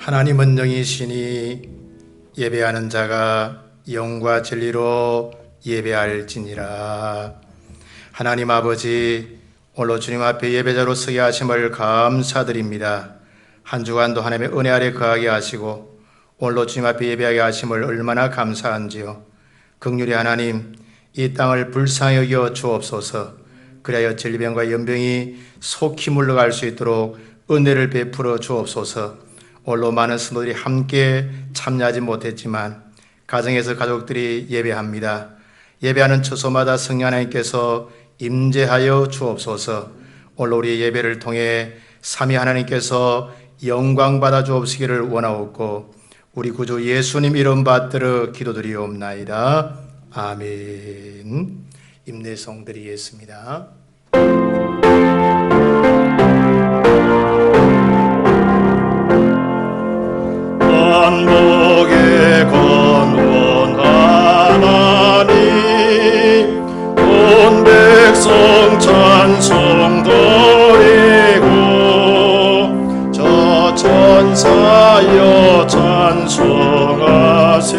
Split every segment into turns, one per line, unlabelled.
하나님은 영이시니 예배하는 자가 영과 진리로 예배할지니라. 하나님 아버지, 오늘도 주님 앞에 예배자로 서게 하심을 감사드립니다. 한 주간도 하나님의 은혜 아래 거하게 하시고 오늘도 주님 앞에 예배하게 하심을 얼마나 감사한지요. 긍휼히 하나님, 이 땅을 불쌍히 여겨 주옵소서. 그리하여 질병과 연병이 속히 물러갈 수 있도록 은혜를 베풀어 주옵소서. 오늘도 많은 성도들이 함께 참여하지 못했지만 가정에서 가족들이 예배합니다. 예배하는 처소마다 성령 하나님께서 임재하여 주옵소서. 오늘 우리 예배를 통해 삼위 하나님께서 영광 받아 주옵시기를 원하옵고 우리 구주 예수님 이름 받들어 기도드리옵나이다. 아멘. 임내성 드리겠습니다. 만복의 권원 하나님, 온 백성 찬송 드리고 저 천사여 찬송하세.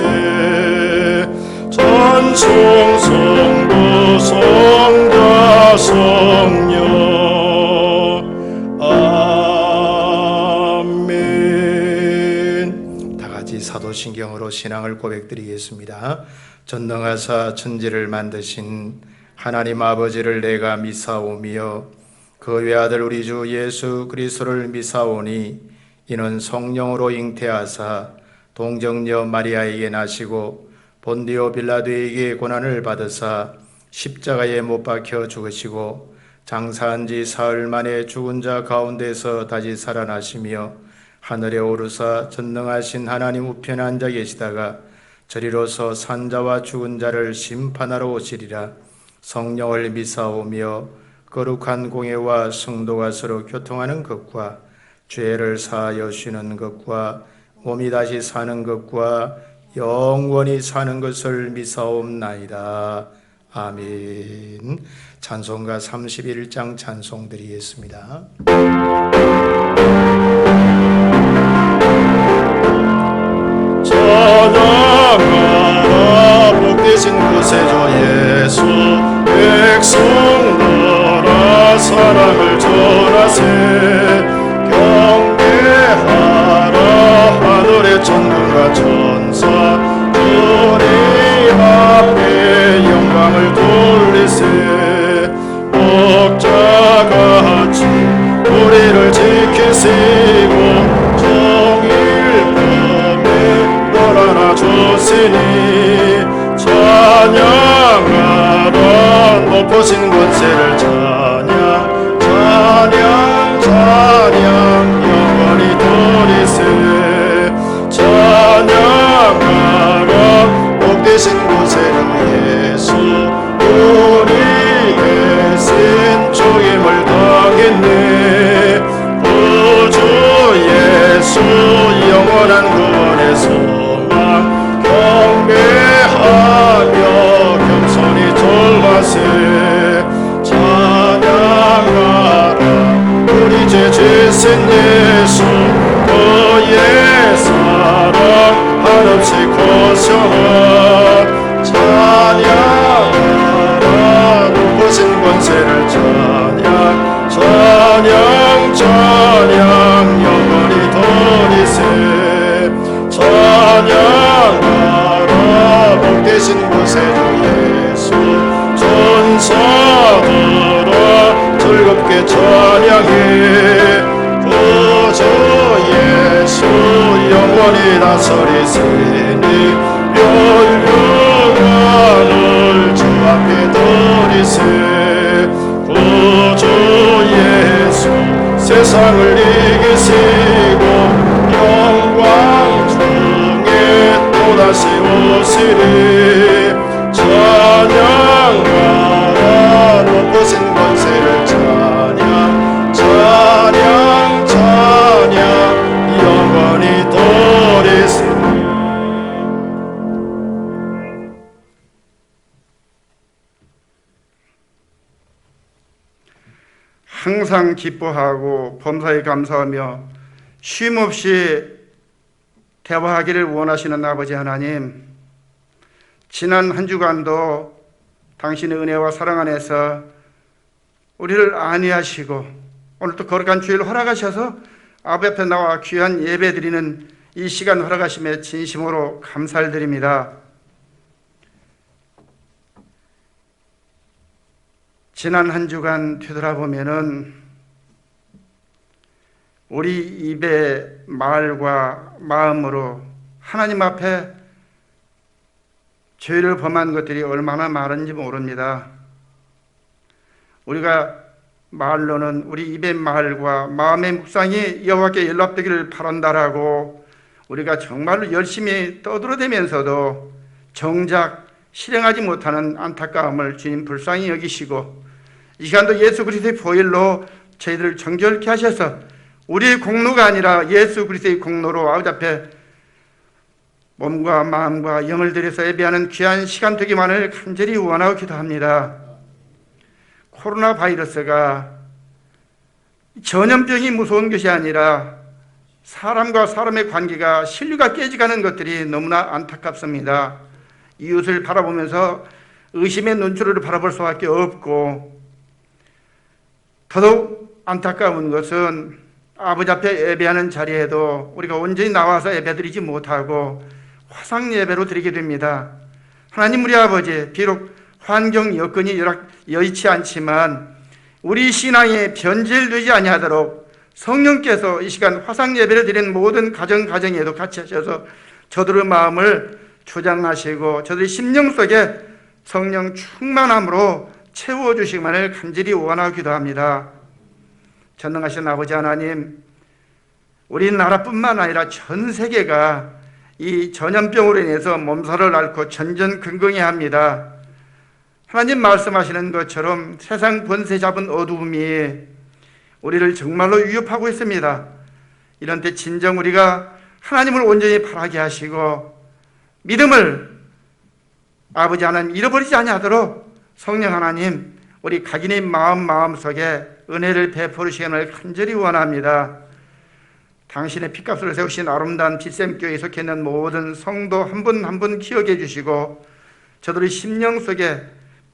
찬송 성부 성자 성령. 사도신경으로 신앙을 고백드리겠습니다. 전능하사 천지를 만드신 하나님 아버지를 내가 믿사오며 그 외아들 우리 주 예수 그리스도를 믿사오니 이는 성령으로 잉태하사 동정녀 마리아에게 나시고 본디오 빌라도에게 고난을 받으사 십자가에 못 박혀 죽으시고 장사한 지 사흘 만에 죽은 자 가운데서 다시 살아나시며 하늘에 오르사 전능하신 하나님 우편에 앉아 계시다가 저리로서 산자와 죽은 자를 심판하러 오시리라. 성령을 믿사오며 거룩한 공예와 성도가 서로 교통하는 것과 죄를 사하여 쉬는 것과 몸이 다시 사는 것과 영원히 사는 것을 믿사옵나이다. 아멘. 찬송가 31장 찬송 드리겠습니다. 찬양하라 복되신 구세주 예수, 백성 나라 사랑을 전하세. 경배하라 하늘의 천군과 천사, 우리 앞에 영광을 돌리세. 목자같이 우리를 지키시고 주시니 찬양하라 높으신 권세를 찬양 찬양 찬양 영원히 드리세. 찬양하라 복되신 구세주 예수, 우리 계신 주임을 당했네. 구주 예수 영원한 구원의 소망 경배하며 겸손히 절하세. 찬양하라 우리 죄 지신 예수, 그의 사랑 한없이 고셔하. 찬양하라 높으신 권세를 찬양 찬양 찬양 영원히 드리세. 찬양하라 복되신 구세주 예수, 천사들아 즐겁게 찬양해. 구주 예수 영원히 다스리시니 멸류관을 주 앞에 드리세. 구주 예수 세상을 이기시고 영광 중에 또다시 오시리. 찬양하라 높으신 권세를 찬양 찬양 찬양 영원히 드리시니.
항상 기뻐하고 범사에 감사하며 쉼없이 대화하기를 원하시는 아버지 하나님, 지난 한 주간도 당신의 은혜와 사랑 안에서 우리를 안위하시고 오늘도 거룩한 주일을 허락하셔서 아버지 앞에 나와 귀한 예배 드리는 이 시간 허락하심에 진심으로 감사를 드립니다. 지난 한 주간 되돌아보면은 우리 입의 말과 마음으로 하나님 앞에 죄를 범한 것들이 얼마나 많은지 모릅니다. 우리가 말로는 우리 입의 말과 마음의 묵상이 여호와께 연락되기를 바란다라고 우리가 정말로 열심히 떠들어대면서도 정작 실행하지 못하는 안타까움을 주님 불쌍히 여기시고 이 시간도 예수 그리스도의 보혈로 저희들을 정결케 하셔서 우리의 공로가 아니라 예수 그리스도의 공로로 아버지 앞에 몸과 마음과 영을 들여서 예배하는 귀한 시간 되기만을 간절히 원하고 기도합니다. 코로나 바이러스가 전염병이 무서운 것이 아니라 사람과 사람의 관계가 신뢰가 깨져가는 것들이 너무나 안타깝습니다. 이웃을 바라보면서 의심의 눈초리를 바라볼 수밖에 없고, 더더욱 안타까운 것은 아버지 앞에 예배하는 자리에도 우리가 온전히 나와서 예배드리지 못하고 화상 예배로 드리게 됩니다. 하나님 우리 아버지, 비록 환경 여건이 여의치 않지만 우리 신앙이 변질되지 아니하도록 성령께서 이 시간 화상 예배를 드리는 모든 가정에도 같이 하셔서 저들의 마음을 조장하시고 저들의 심령 속에 성령 충만함으로 채워주시기만을 간절히 원하고 기도합니다. 전능하신 아버지 하나님, 우리나라뿐만 아니라 전 세계가 이 전염병으로 인해서 몸살을 앓고 전전긍긍해합니다. 하나님 말씀하시는 것처럼 세상 권세 잡은 어두움이 우리를 정말로 위협하고 있습니다. 이런 때 진정 우리가 하나님을 온전히 바라게 하시고 믿음을 아버지 하나님 잃어버리지 아니하도록 성령 하나님 우리 각인의 마음속에 은혜를 베풀어 주시기를 간절히 원합니다. 당신의 피값으로 세우신 아름다운 빛샘교회에 속해 있는 모든 성도 한 분 한 분 기억해 주시고 저들의 심령 속에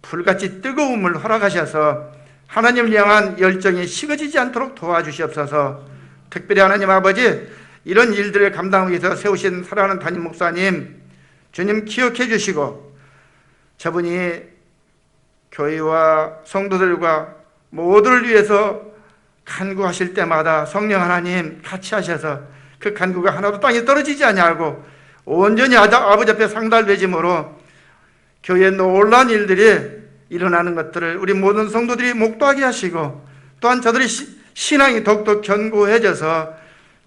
불같이 뜨거움을 허락하셔서 하나님을 향한 열정이 식어지지 않도록 도와주시옵소서. 특별히 하나님 아버지, 이런 일들을 감당하기 위해서 세우신 사랑하는 담임 목사님 주님 기억해 주시고 저분이 교회와 성도들과 모두를 위해서 간구하실 때마다 성령 하나님 같이 하셔서 그 간구가 하나도 땅에 떨어지지 아니하고 온전히 아버지 앞에 상달되심으로 교회에 놀라운 일들이 일어나는 것들을 우리 모든 성도들이 목도하게 하시고 또한 저들의 신앙이 더욱더 견고해져서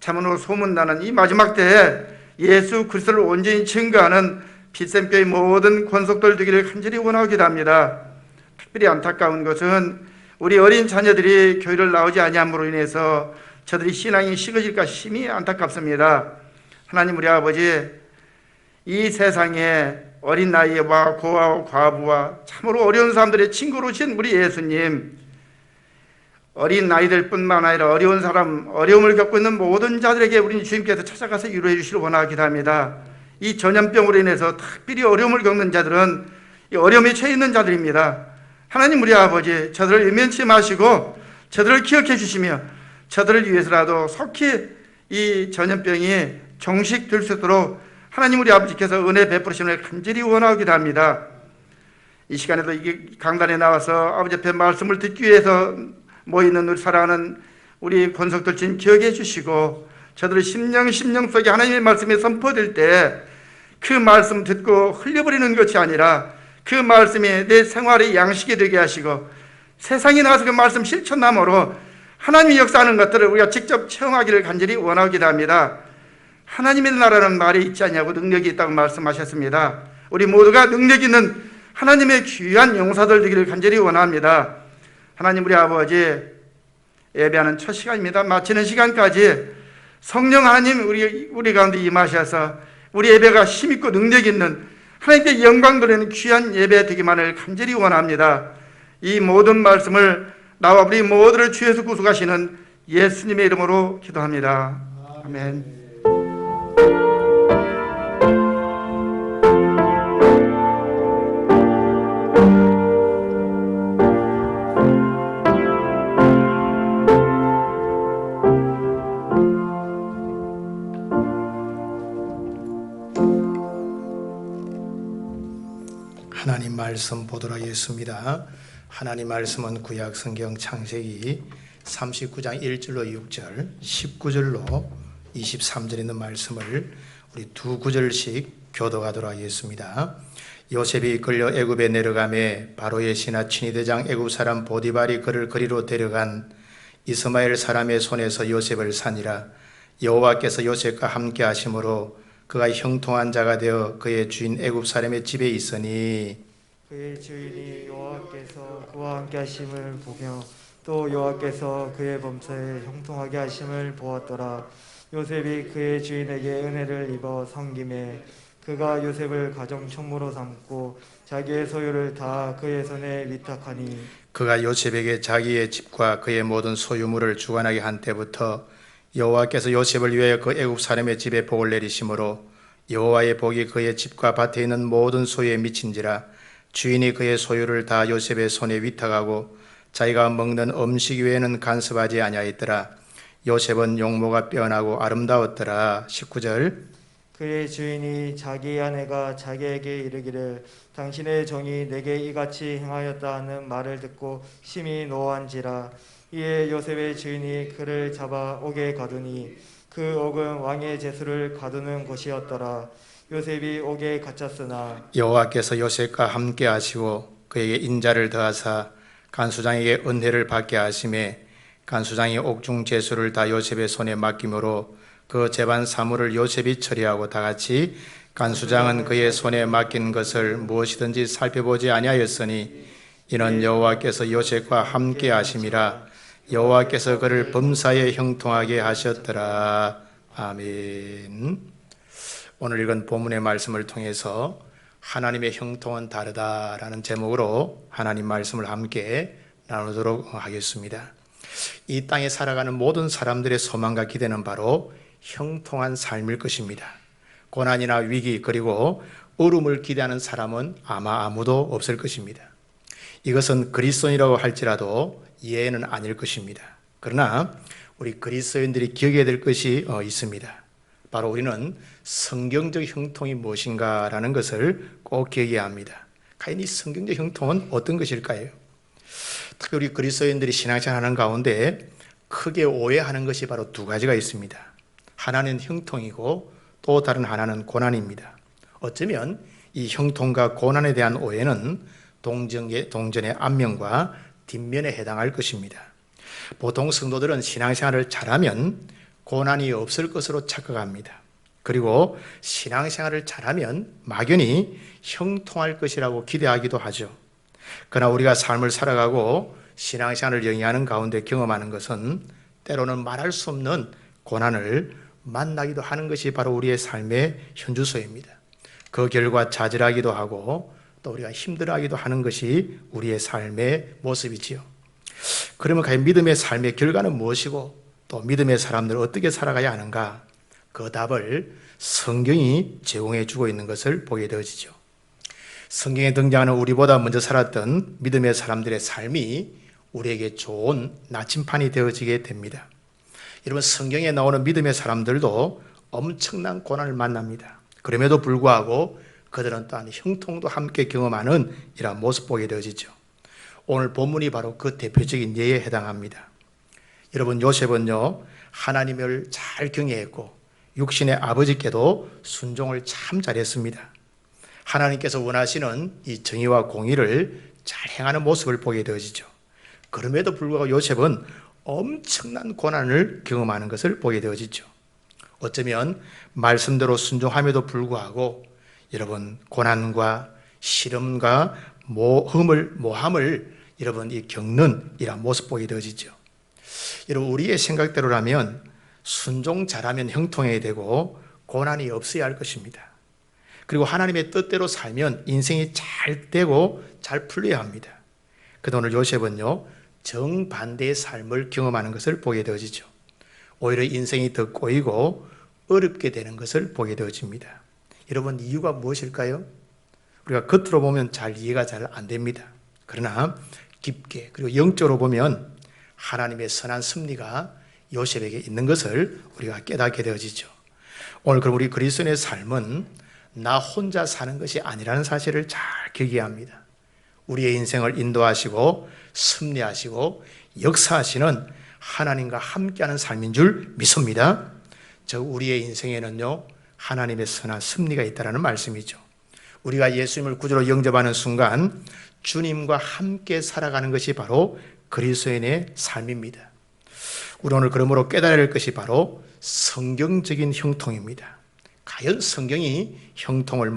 참으로 소문나는 이 마지막 때에 예수 그리스도를 온전히 증거하는 빛샘교회 모든 권속들 되기를 간절히 원하고 기도합니다. 특별히 안타까운 것은 우리 어린 자녀들이 교회를 나오지 아니함으로 인해서 저들이 신앙이 식어질까 심히 안타깝습니다. 하나님 우리 아버지, 이 세상에 어린 나이와 고아와 과부와 참으로 어려운 사람들의 친구로 오신 우리 예수님, 어린 아이들 뿐만 아니라 어려운 사람, 어려움을 겪고 있는 모든 자들에게 우리 주님께서 찾아가서 위로해 주시길 원하기도 합니다. 이 전염병으로 인해서 특별히 어려움을 겪는 자들은 이 어려움에 처해 있는 자들입니다. 하나님 우리 아버지, 저들을 외면치 마시고 저들을 기억해 주시며 저들을 위해서라도 속히 이 전염병이 종식될 수 있도록 하나님 우리 아버지께서 은혜 베푸시는 간절히 원하기도 합니다. 이 시간에도 이 강단에 나와서 아버지 앞에 말씀을 듣기 위해서 모이는 우리 사랑하는 우리 권속들 주님 기억해 주시고 저들의 심령 속에 하나님의 말씀이 선포될 때 그 말씀 듣고 흘려버리는 것이 아니라 그 말씀이 내 생활의 양식이 되게 하시고 세상에 나가서 그 말씀 실천함으로 하나님이 역사하는 것들을 우리가 직접 체험하기를 간절히 원하기도 합니다. 하나님의 나라는 말에 있지 않냐고 능력이 있다고 말씀하셨습니다. 우리 모두가 능력 있는 하나님의 귀한 용사들 되기를 간절히 원합니다. 하나님 우리 아버지, 예배하는 첫 시간입니다. 마치는 시간까지 성령 하나님 우리 가운데 임하셔서 우리 예배가 힘있고 능력 있는 하나님께 영광 돌리는 귀한 예배 되기만을 간절히 원합니다. 이 모든 말씀을 나와 우리 모두를 주에서 구속하시는 예수님의 이름으로 기도합니다. 아멘.
말씀 보도록 하겠습니다. 하나님 말씀은 구약 성경 창세기 39장 1절로 6절, 19절로 23절 있는 말씀을 우리 두 구절씩 교독하도록 하겠습니다. 요셉이 끌려 애굽에 내려가매 바로의 신하 친위대장 애굽 사람 보디발이 그를 거리로 데려간 이스마엘 사람의 손에서 요셉을 산이라. 여호와께서 요셉과 함께 하심으로 그가 형통한 자가 되어 그의 주인 애굽 사람의 집에 있으니
그의 주인이 여호와께서 그와 함께 하심을 보며 또 여호와께서 그의 범사에 형통하게 하심을 보았더라. 요셉이 그의 주인에게 은혜를 입어 섬김에 그가 요셉을 가정 총무로 삼고 자기의 소유를 다 그의 손에 위탁하니
그가 요셉에게 자기의 집과 그의 모든 소유물을 주관하게 한 때부터 여호와께서 요셉을 위하여 그 애굽 사람의 집에 복을 내리심으로 여호와의 복이 그의 집과 밭에 있는 모든 소유에 미친지라. 주인이 그의 소유를 다 요셉의 손에 위탁하고 자기가 먹는 음식 외에는 간섭하지 아니하였더라. 요셉은 용모가 빼어나고 아름다웠더라. 19절.
그의 주인이 자기 아내가 자기에게 이르기를 당신의 종이 내게 이같이 행하였다 하는 말을 듣고 심히 노한지라. 이에 요셉의 주인이 그를 잡아 옥에 가두니 그 옥은 왕의 제수를 가두는 곳이었더라. 요셉이 옥에 갇혔으나
여호와께서 요셉과 함께 하시고 그에게 인자를 더하사 간수장에게 은혜를 받게 하심에 간수장이 옥중 제수를 다 요셉의 손에 맡김으로 그 재반 사물을 요셉이 처리하고 다같이 간수장은 그의 손에 맡긴 것을 무엇이든지 살펴보지 아니하였으니 이는 여호와께서 요셉과 함께 하심이라. 여호와께서 그를 범사에 형통하게 하셨더라. 아멘. 오늘 읽은 본문의 말씀을 통해서 하나님의 형통은 다르다라는 제목으로 하나님 말씀을 함께 나누도록 하겠습니다. 이 땅에 살아가는 모든 사람들의 소망과 기대는 바로 형통한 삶일 것입니다. 고난이나 위기 그리고 어려움을 기대하는 사람은 아마 아무도 없을 것입니다. 이것은 그리스도인이라고 할지라도 예외는 아닐 것입니다. 그러나 우리 그리스도인들이 기억해야 될 것이 있습니다. 바로 우리는 성경적 형통이 무엇인가라는 것을 꼭 기억해야 합니다. 과연 이 성경적 형통은 어떤 것일까요? 특히 우리 그리스도인들이 신앙생활하는 가운데 크게 오해하는 것이 바로 두 가지가 있습니다. 하나는 형통이고 또 다른 하나는 고난입니다. 어쩌면 이 형통과 고난에 대한 오해는 동전의 앞면과 뒷면에 해당할 것입니다. 보통 성도들은 신앙생활을 잘하면 고난이 없을 것으로 착각합니다. 그리고 신앙생활을 잘하면 막연히 형통할 것이라고 기대하기도 하죠. 그러나 우리가 삶을 살아가고 신앙생활을 영위하는 가운데 경험하는 것은 때로는 말할 수 없는 고난을 만나기도 하는 것이 바로 우리의 삶의 현주소입니다. 그 결과 좌절하기도 하고 또 우리가 힘들어하기도 하는 것이 우리의 삶의 모습이지요. 그러면 과연 믿음의 삶의 결과는 무엇이고 또 믿음의 사람들은 어떻게 살아가야 하는가? 그 답을 성경이 제공해 주고 있는 것을 보게 되어지죠. 성경에 등장하는 우리보다 먼저 살았던 믿음의 사람들의 삶이 우리에게 좋은 나침판이 되어지게 됩니다. 여러분, 성경에 나오는 믿음의 사람들도 엄청난 고난을 만납니다. 그럼에도 불구하고 그들은 또한 형통도 함께 경험하는 이러한 모습 보게 되어지죠. 오늘 본문이 바로 그 대표적인 예에 해당합니다. 여러분, 요셉은요 하나님을 잘 경외했고 육신의 아버지께도 순종을 참 잘했습니다. 하나님께서 원하시는 이 정의와 공의를 잘 행하는 모습을 보게 되어지죠. 그럼에도 불구하고 요셉은 엄청난 고난을 경험하는 것을 보게 되어지죠. 어쩌면 말씀대로 순종함에도 불구하고 여러분 고난과 시름과 모함을 여러분 이 겪는 이런 모습 보게 되어지죠. 여러분, 우리의 생각대로라면 순종 잘하면 형통해야 되고 고난이 없어야 할 것입니다. 그리고 하나님의 뜻대로 살면 인생이 잘 되고 잘 풀려야 합니다. 그런데 오늘 요셉은요 정반대의 삶을 경험하는 것을 보게 되어지죠. 오히려 인생이 더 꼬이고 어렵게 되는 것을 보게 되어집니다. 여러분, 이유가 무엇일까요? 우리가 겉으로 보면 잘 이해가 잘 안 됩니다. 그러나 깊게 그리고 영적으로 보면 하나님의 선한 섭리가 요셉에게 있는 것을 우리가 깨닫게 되어지죠. 오늘 그럼 우리 그리스도인의 삶은 나 혼자 사는 것이 아니라는 사실을 잘 기억해야 합니다. 우리의 인생을 인도하시고 섭리하시고 역사하시는 하나님과 함께하는 삶인 줄 믿습니다. 우리의 인생에는요, 하나님의 선한 섭리가 있다는 말씀이죠. 우리가 예수님을 구주로 영접하는 순간 주님과 함께 살아가는 것이 바로 그리스도인의 삶입니다. 우리 오늘 그러므로 깨달아야 할 것이 바로 성경적인 형통입니다. 과연 성경이 형통을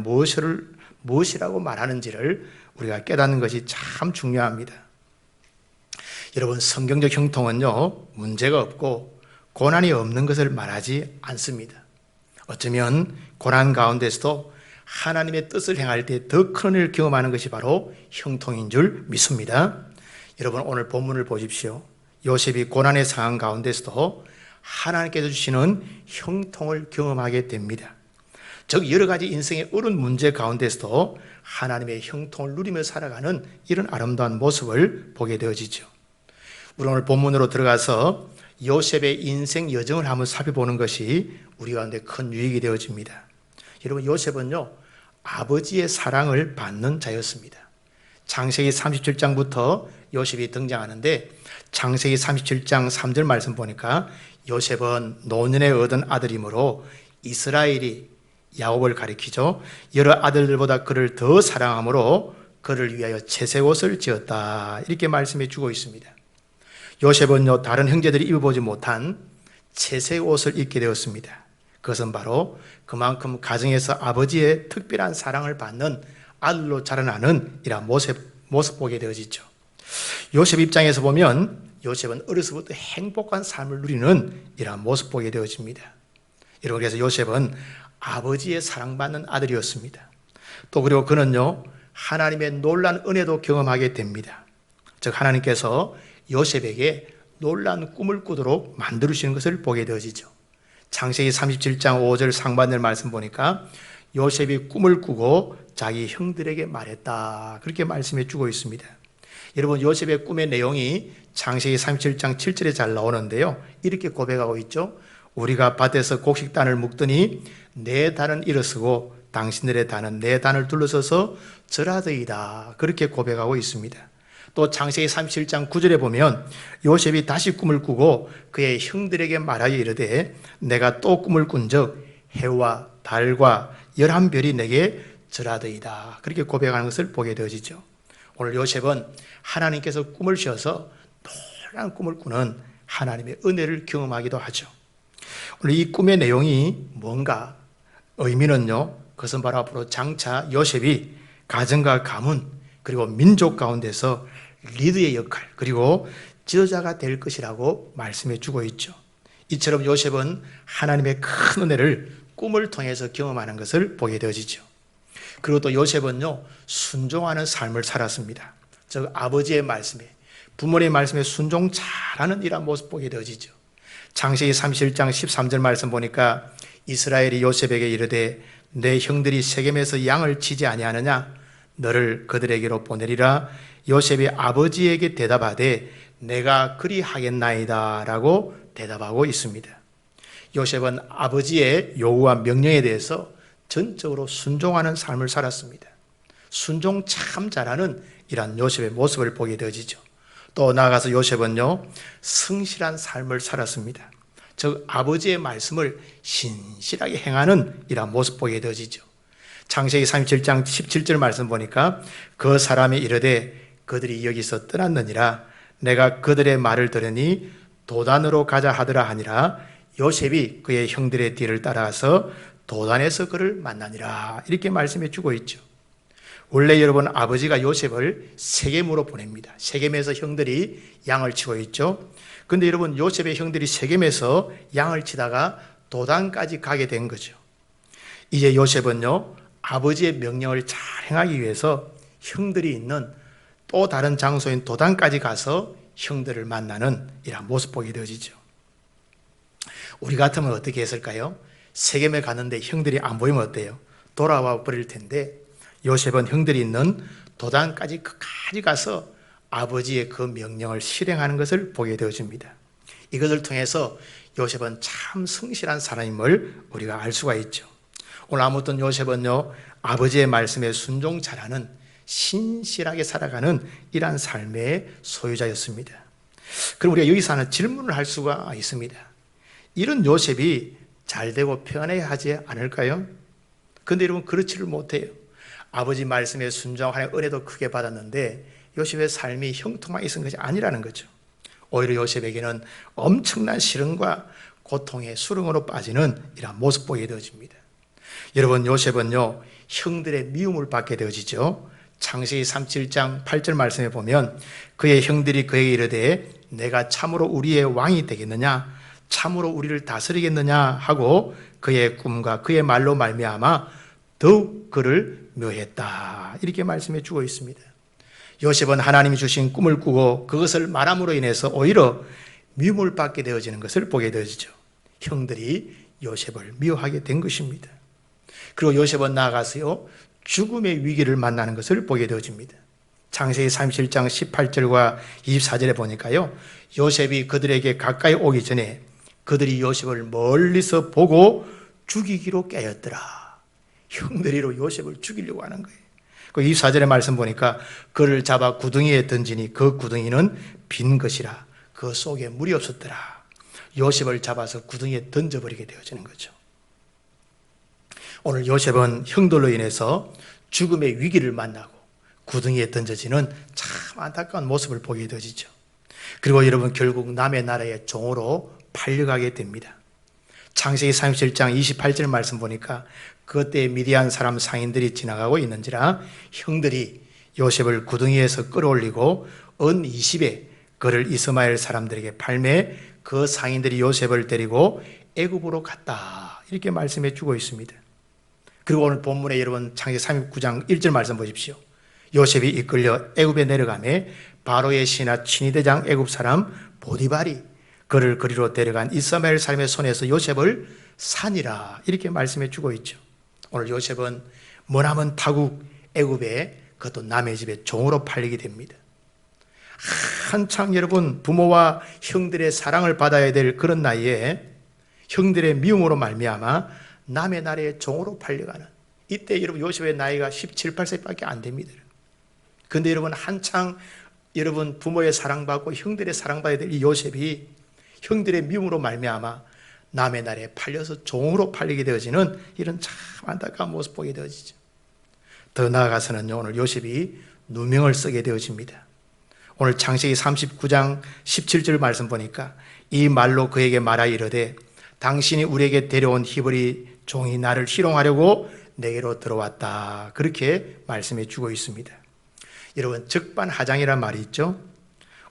무엇이라고 말하는지를 우리가 깨닫는 것이 참 중요합니다. 여러분, 성경적 형통은요, 문제가 없고 고난이 없는 것을 말하지 않습니다. 어쩌면 고난 가운데서도 하나님의 뜻을 행할 때 더 큰 일을 경험하는 것이 바로 형통인 줄 믿습니다. 여러분, 오늘 본문을 보십시오. 요셉이 고난의 상황 가운데서도 하나님께서 주시는 형통을 경험하게 됩니다. 즉 여러 가지 인생의 어려운 문제 가운데서도 하나님의 형통을 누리며 살아가는 이런 아름다운 모습을 보게 되어지죠. 우리 오늘 본문으로 들어가서 요셉의 인생 여정을 한번 살펴보는 것이 우리 가운데 큰 유익이 되어집니다. 여러분, 요셉은요, 아버지의 사랑을 받는 자였습니다. 창세기 37장부터 요셉이 등장하는데 창세기 37장 3절 말씀 보니까 요셉은 노년에 얻은 아들이므로 이스라엘이 야곱을 가리키죠. 여러 아들들보다 그를 더 사랑하므로 그를 위하여 채색 옷을 지었다. 이렇게 말씀해 주고 있습니다. 요셉은요, 다른 형제들이 입어보지 못한 채색 옷을 입게 되었습니다. 그것은 바로 그만큼 가정에서 아버지의 특별한 사랑을 받는 아들로 자라나는 이런 모습 보게 되어지죠. 요셉 입장에서 보면 요셉은 어려서부터 행복한 삶을 누리는 이런 모습 보게 되어집니다. 여러분, 그래서 요셉은 아버지의 사랑받는 아들이었습니다. 또 그리고 그는요, 하나님의 놀라운 은혜도 경험하게 됩니다. 즉 하나님께서 요셉에게 놀라운 꿈을 꾸도록 만들으시는 것을 보게 되어지죠. 창세기 37장 5절 상반절 말씀 보니까 요셉이 꿈을 꾸고 자기 형들에게 말했다. 그렇게 말씀해 주고 있습니다. 여러분, 요셉의 꿈의 내용이 창세기 37장 7절에 잘 나오는데요. 이렇게 고백하고 있죠. 우리가 밭에서 곡식단을 묶더니 내 단은 일어서고 당신들의 단은 내 단을 둘러서서 절하더이다. 그렇게 고백하고 있습니다. 또 창세기 37장 9절에 보면 요셉이 다시 꿈을 꾸고 그의 형들에게 말하여 이르되 내가 또 꿈을 꾼적 해와 달과 11별이 내게 절하더이다. 그렇게 고백하는 것을 보게 되어지죠. 오늘 요셉은 하나님께서 꿈을 주셔서 놀라운 꿈을 꾸는 하나님의 은혜를 경험하기도 하죠. 오늘 이 꿈의 내용이 뭔가 의미는요, 그것은 바로 앞으로 장차 요셉이 가정과 가문 그리고 민족 가운데서 리더의 역할 그리고 지도자가 될 것이라고 말씀해 주고 있죠. 이처럼 요셉은 하나님의 큰 은혜를 꿈을 통해서 경험하는 것을 보게 되어지죠. 그리고 또 요셉은요, 순종하는 삶을 살았습니다. 즉 아버지의 말씀에, 부모의 말씀에 순종 잘하는 이런 모습 보게 되어지죠. 창세기 37장 13절 말씀 보니까 이스라엘이 요셉에게 이르되 내 형들이 세겜에서 양을 치지 아니하느냐 너를 그들에게로 보내리라. 요셉이 아버지에게 대답하되 내가 그리하겠나이다 라고 대답하고 있습니다. 요셉은 아버지의 요구와 명령에 대해서 전적으로 순종하는 삶을 살았습니다. 순종 참 잘하는 이런 요셉의 모습을 보게 되어지죠. 또 나아가서 요셉은요, 성실한 삶을 살았습니다. 즉 아버지의 말씀을 신실하게 행하는 이런 모습 보게 되어지죠. 창세기 37장 17절 말씀 보니까 그 사람이 이르되 그들이 여기서 떠났느니라 내가 그들의 말을 들으니 도단으로 가자 하더라 하니라. 요셉이 그의 형들의 뒤를 따라서 도단에서 그를 만나니라. 이렇게 말씀해 주고 있죠. 원래 여러분 아버지가 요셉을 세겜으로 보냅니다. 세겜에서 형들이 양을 치고 있죠. 그런데 여러분 요셉의 형들이 세겜에서 양을 치다가 도단까지 가게 된 거죠. 이제 요셉은요 아버지의 명령을 잘 행하기 위해서 형들이 있는 또 다른 장소인 도단까지 가서 형들을 만나는 이런 모습 보게 되어지죠. 우리 같으면 어떻게 했을까요? 세겜에 갔는데 형들이 안 보이면 어때요? 돌아와 버릴 텐데 요셉은 형들이 있는 도단까지 끝까지 가서 아버지의 그 명령을 실행하는 것을 보게 되어집니다. 이것을 통해서 요셉은 참 성실한 사람임을 우리가 알 수가 있죠. 오늘 아무튼 요셉은요 아버지의 말씀에 순종 잘하는 신실하게 살아가는 이러한 삶의 소유자였습니다. 그럼 우리가 여기서 하는 질문을 할 수가 있습니다. 이런 요셉이 잘 되고 편해야 하지 않을까요? 그런데 여러분 그렇지를 못해요. 아버지 말씀에 순종하는 은혜도 크게 받았는데 요셉의 삶이 형통만 있은 것이 아니라는 거죠. 오히려 요셉에게는 엄청난 시련과 고통의 수렁으로 빠지는 이러한 모습 보이게 되어집니다. 여러분 요셉은요 형들의 미움을 받게 되어지죠. 창세기 37장 8절 말씀에 보면 그의 형들이 그에게 이르되 내가 참으로 우리의 왕이 되겠느냐 참으로 우리를 다스리겠느냐 하고 그의 꿈과 그의 말로 말미암아 더욱 그를 묘했다 이렇게 말씀해 주고 있습니다. 요셉은 하나님이 주신 꿈을 꾸고 그것을 말함으로 인해서 오히려 미움을 받게 되어지는 것을 보게 되어지죠. 형들이 요셉을 미워하게 된 것입니다. 그리고 요셉은 나아가서요 죽음의 위기를 만나는 것을 보게 되어집니다. 창세기 37장 18절과 24절에 보니까요 요셉이 그들에게 가까이 오기 전에 그들이 요셉을 멀리서 보고 죽이기로 깨었더라. 형들이로 요셉을 죽이려고 하는 거예요. 그 24절의 말씀 보니까 그를 잡아 구덩이에 던지니 그 구덩이는 빈 것이라 그 속에 물이 없었더라. 요셉을 잡아서 구덩이에 던져버리게 되어지는 거죠. 오늘 요셉은 형들로 인해서 죽음의 위기를 만나고 구덩이에 던져지는 참 안타까운 모습을 보게 되어지죠. 그리고 여러분 결국 남의 나라의 종으로 팔려가게 됩니다. 창세기 37장 28절 말씀 보니까 그때 미디안 사람 상인들이 지나가고 있는지라 형들이 요셉을 구덩이에서 끌어올리고 은 20에 그를 이스마엘 사람들에게 팔매 그 상인들이 요셉을 데리고 애굽으로 갔다 이렇게 말씀해 주고 있습니다. 그리고 오늘 본문에 여러분 창세기 39장 1절 말씀 보십시오. 요셉이 이끌려 애굽에 내려가매 바로의 신하 친위대장 애굽 사람 보디발이 그를 그리로 데려간 이스마엘 사람의 손에서 요셉을 산이라 이렇게 말씀해 주고 있죠. 오늘 요셉은 머나먼 타국 애굽에 그것도 남의 집에 종으로 팔리게 됩니다. 한창 여러분 부모와 형들의 사랑을 받아야 될 그런 나이에 형들의 미움으로 말미암아 남의 나라의 종으로 팔려가는 이때 여러분 요셉의 나이가 17, 18세밖에 안 됩니다. 그런데 여러분 한창 여러분 부모의 사랑받고 형들의 사랑받아야 될 이 요셉이 형들의 미움으로 말미암아 남의 나라에 팔려서 종으로 팔리게 되어지는 이런 참 안타까운 모습 보게 되어지죠. 더 나아가서는요 오늘 요셉이 누명을 쓰게 되어집니다. 오늘 창세기 39장 17절 말씀 보니까 이 말로 그에게 말하 이르되 당신이 우리에게 데려온 히브리 종이 나를 희롱하려고 내게로 들어왔다 그렇게 말씀해 주고 있습니다. 여러분 적반하장이란 말이 있죠.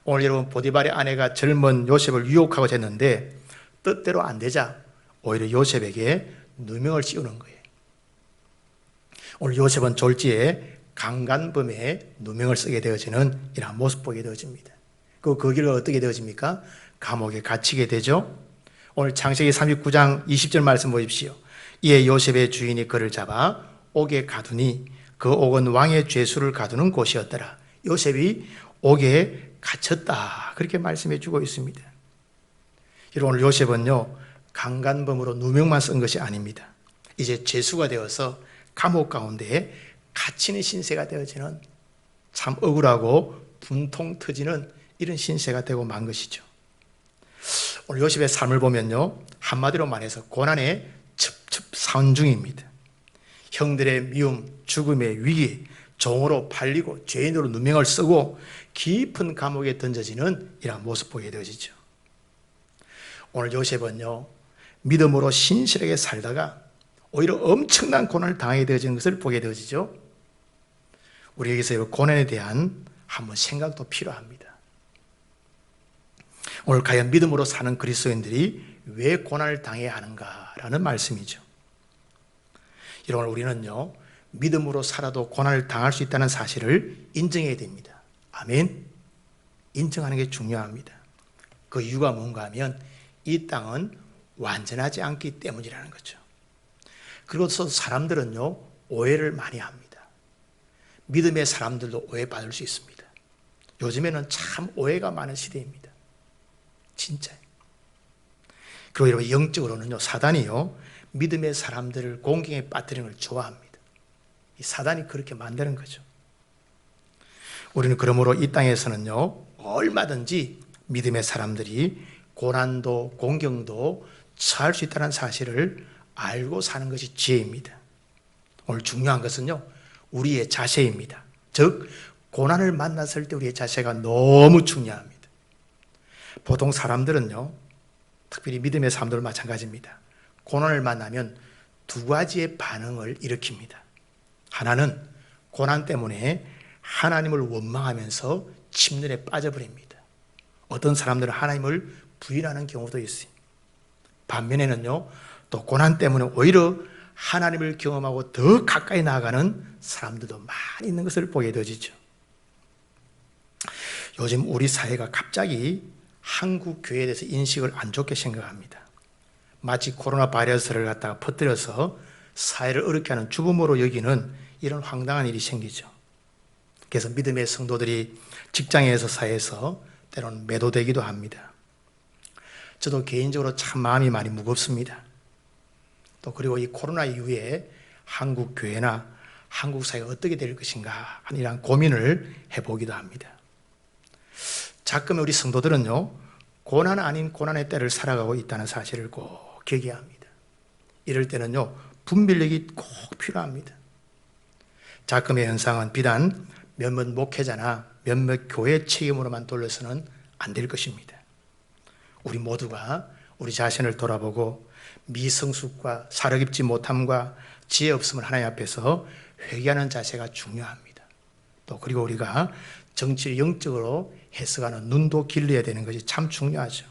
오늘 여러분 보디발의 아내가 젊은 요셉을 유혹하고 했는데 뜻대로 안 되자 오히려 요셉에게 누명을 씌우는 거예요. 오늘 요셉은 졸지에 강간범의 누명을 쓰게 되어지는 이러한 모습 보게 되어집니다. 그 길을 어떻게 되어집니까? 감옥에 갇히게 되죠. 오늘 창세기 39장 20절 말씀 보십시오. 이에 요셉의 주인이 그를 잡아 옥에 가두니 그 옥은 왕의 죄수를 가두는 곳이었더라. 요셉이 옥에 갇혔다 그렇게 말씀해 주고 있습니다. 여러분 오늘 요셉은요 강간범으로 누명만 쓴 것이 아닙니다. 이제 죄수가 되어서 감옥 가운데에 갇히는 신세가 되어지는 참 억울하고 분통 터지는 이런 신세가 되고 만 것이죠. 오늘 요셉의 삶을 보면요 한마디로 말해서 고난의 첩첩산 중입니다. 형들의 미움, 죽음의 위기, 종으로 팔리고 죄인으로 누명을 쓰고 깊은 감옥에 던져지는 이런 모습 보게 되어지죠. 오늘 요셉은요 믿음으로 신실하게 살다가 오히려 엄청난 고난을 당하게 되어지는 것을 보게 되어지죠. 우리에게서 고난에 대한 한번 생각도 필요합니다. 오늘 과연 믿음으로 사는 그리스도인들이 왜 고난을 당해야 하는가라는 말씀이죠. 여러분 우리는요 믿음으로 살아도 고난을 당할 수 있다는 사실을 인정해야 됩니다. 아멘. 인정하는 게 중요합니다. 그 이유가 뭔가 하면 이 땅은 완전하지 않기 때문이라는 거죠. 그리고 또 사람들은요 오해를 많이 합니다. 믿음의 사람들도 오해받을 수 있습니다. 요즘에는 참 오해가 많은 시대입니다. 진짜요. 그리고 여러분 영적으로는요 사단이요 믿음의 사람들을 공경에 빠뜨리는 걸 좋아합니다. 이 사단이 그렇게 만드는 거죠. 우리는 그러므로 이 땅에서는요, 얼마든지 믿음의 사람들이 고난도 공경도 처할 수 있다는 사실을 알고 사는 것이 지혜입니다. 오늘 중요한 것은요, 우리의 자세입니다. 즉 고난을 만났을 때 우리의 자세가 너무 중요합니다. 보통 사람들은요, 특별히 믿음의 사람들 마찬가지입니다. 고난을 만나면 두 가지의 반응을 일으킵니다. 하나는 고난 때문에 하나님을 원망하면서 침륜에 빠져버립니다. 어떤 사람들은 하나님을 부인하는 경우도 있어요. 반면에는요, 또 고난 때문에 오히려 하나님을 경험하고 더 가까이 나아가는 사람들도 많이 있는 것을 보게 되어지죠. 요즘 우리 사회가 갑자기 한국 교회에 대해서 인식을 안 좋게 생각합니다. 마치 코로나 바이러스를 갖다가 퍼뜨려서 사회를 어렵게 하는 주범으로 여기는 이런 황당한 일이 생기죠. 그래서 믿음의 성도들이 직장에서 사회에서 때로는 매도되기도 합니다. 저도 개인적으로 참 마음이 많이 무겁습니다. 또 그리고 이 코로나 이후에 한국 교회나 한국 사회가 어떻게 될 것인가 하는 이런 고민을 해보기도 합니다. 가끔 우리 성도들은요, 고난 아닌 고난의 때를 살아가고 있다는 사실을 꼭 기억해야 합니다. 이럴 때는요, 분별력이 꼭 필요합니다. 가끔의 현상은 비단 몇몇 목회자나 몇몇 교회 책임으로만 돌려서는 안 될 것입니다. 우리 모두가 우리 자신을 돌아보고 미성숙과 사려깊지 못함과 지혜 없음을 하나님 앞에서 회개하는 자세가 중요합니다. 또 그리고 우리가 정치를 영적으로 해석하는 눈도 길러야 되는 것이 참 중요하죠.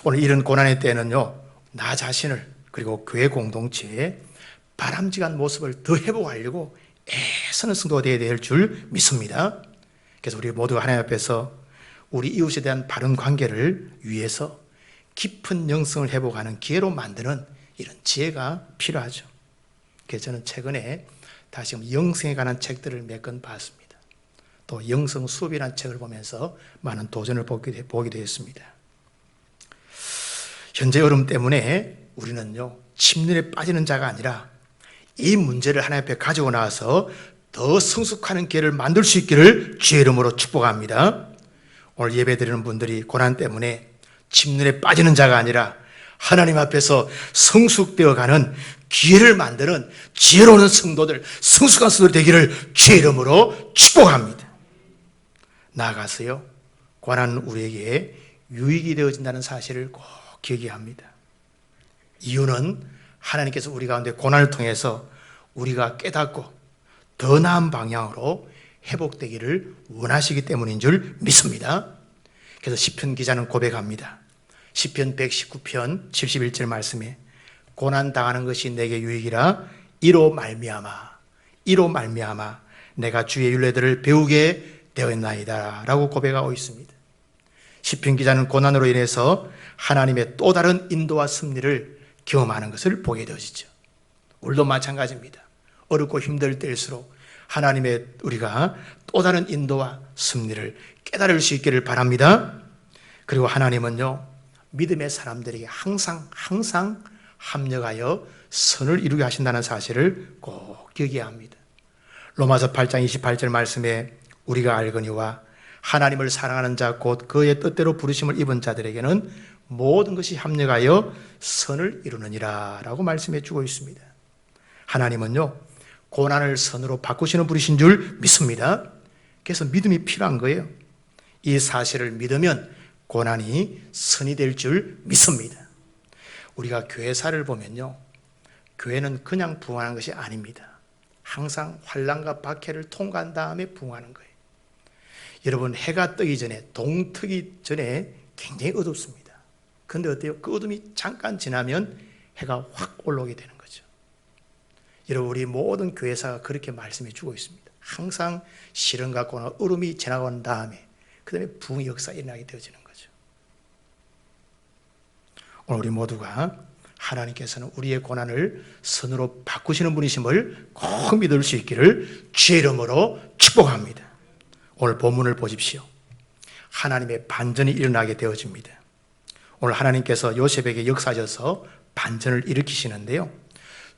오늘 이런 고난의 때는요, 나 자신을 그리고 교회 공동체에 바람직한 모습을 더 회복하려고 애쓰는 성도가 되어야 될 줄 믿습니다. 그래서 우리 모두가 하나님 앞에서 우리 이웃에 대한 바른 관계를 위해서 깊은 영성을 회복하는 기회로 만드는 이런 지혜가 필요하죠. 그래서 저는 최근에 다시 영성에 관한 책들을 몇 권 봤습니다. 또 영성 수업이라는 책을 보면서 많은 도전을 보기도 했습니다. 현재 어려움 때문에 우리는요, 침륜에 빠지는 자가 아니라 이 문제를 하나님 앞에 가지고 나와서 더 성숙하는 기회를 만들 수 있기를 주의 이름으로 축복합니다. 오늘 예배드리는 분들이 고난 때문에 침륜에 빠지는 자가 아니라 하나님 앞에서 성숙되어가는 기회를 만드는 지혜로운 성도들, 성숙한 성도들 되기를 주의 이름으로 축복합니다. 나아가서요, 고난은 우리에게 유익이 되어진다는 사실을 꼭 기억해야 합니다. 이유는 하나님께서 우리 가운데 고난을 통해서 우리가 깨닫고 더 나은 방향으로 회복되기를 원하시기 때문인 줄 믿습니다. 그래서 시편 기자는 고백합니다. 시편 119편 71절 말씀에 고난 당하는 것이 내게 유익이라 이로 말미암아 내가 주의 율례들을 배우게 되었나이다 라고 고백하고 있습니다. 시편 기자는 고난으로 인해서 하나님의 또 다른 인도와 섭리를 경험하는 것을 보게 되어지죠. 우리도 마찬가지입니다. 어렵고 힘들 때일수록 하나님의 우리가 또 다른 인도와 섭리를 깨달을 수 있기를 바랍니다. 그리고 하나님은요, 믿음의 사람들에게 항상 합력하여 선을 이루게 하신다는 사실을 꼭 기억해야 합니다. 로마서 8장 28절 말씀에 우리가 알거니와 하나님을 사랑하는 자 곧 그의 뜻대로 부르심을 입은 자들에게는 모든 것이 합력하여 선을 이루느니라 라고 말씀해 주고 있습니다. 하나님은요, 고난을 선으로 바꾸시는 분이신 줄 믿습니다. 그래서 믿음이 필요한 거예요. 이 사실을 믿으면 고난이 선이 될 줄 믿습니다. 우리가 교회사를 보면요, 교회는 그냥 부흥하는 것이 아닙니다. 항상 환난과 박해를 통과한 다음에 부흥하는 거예요. 여러분, 해가 뜨기 전에, 동트기 전에 굉장히 어둡습니다. 그런데 어때요? 그 어둠이 잠깐 지나면 해가 확 올라오게 되는 거죠. 여러분, 우리 모든 교회사가 그렇게 말씀해 주고 있습니다. 항상 시련과 고난, 어둠이 지나간 다음에 그 다음에 부흥의 역사가 일어나게 되어지는 거죠. 오늘 우리 모두가 하나님께서는 우리의 고난을 선으로 바꾸시는 분이심을 꼭 믿을 수 있기를 주의 이름으로 축복합니다. 오늘 본문을 보십시오. 하나님의 반전이 일어나게 되어집니다. 오늘 하나님께서 요셉에게 역사하셔서 반전을 일으키시는데요,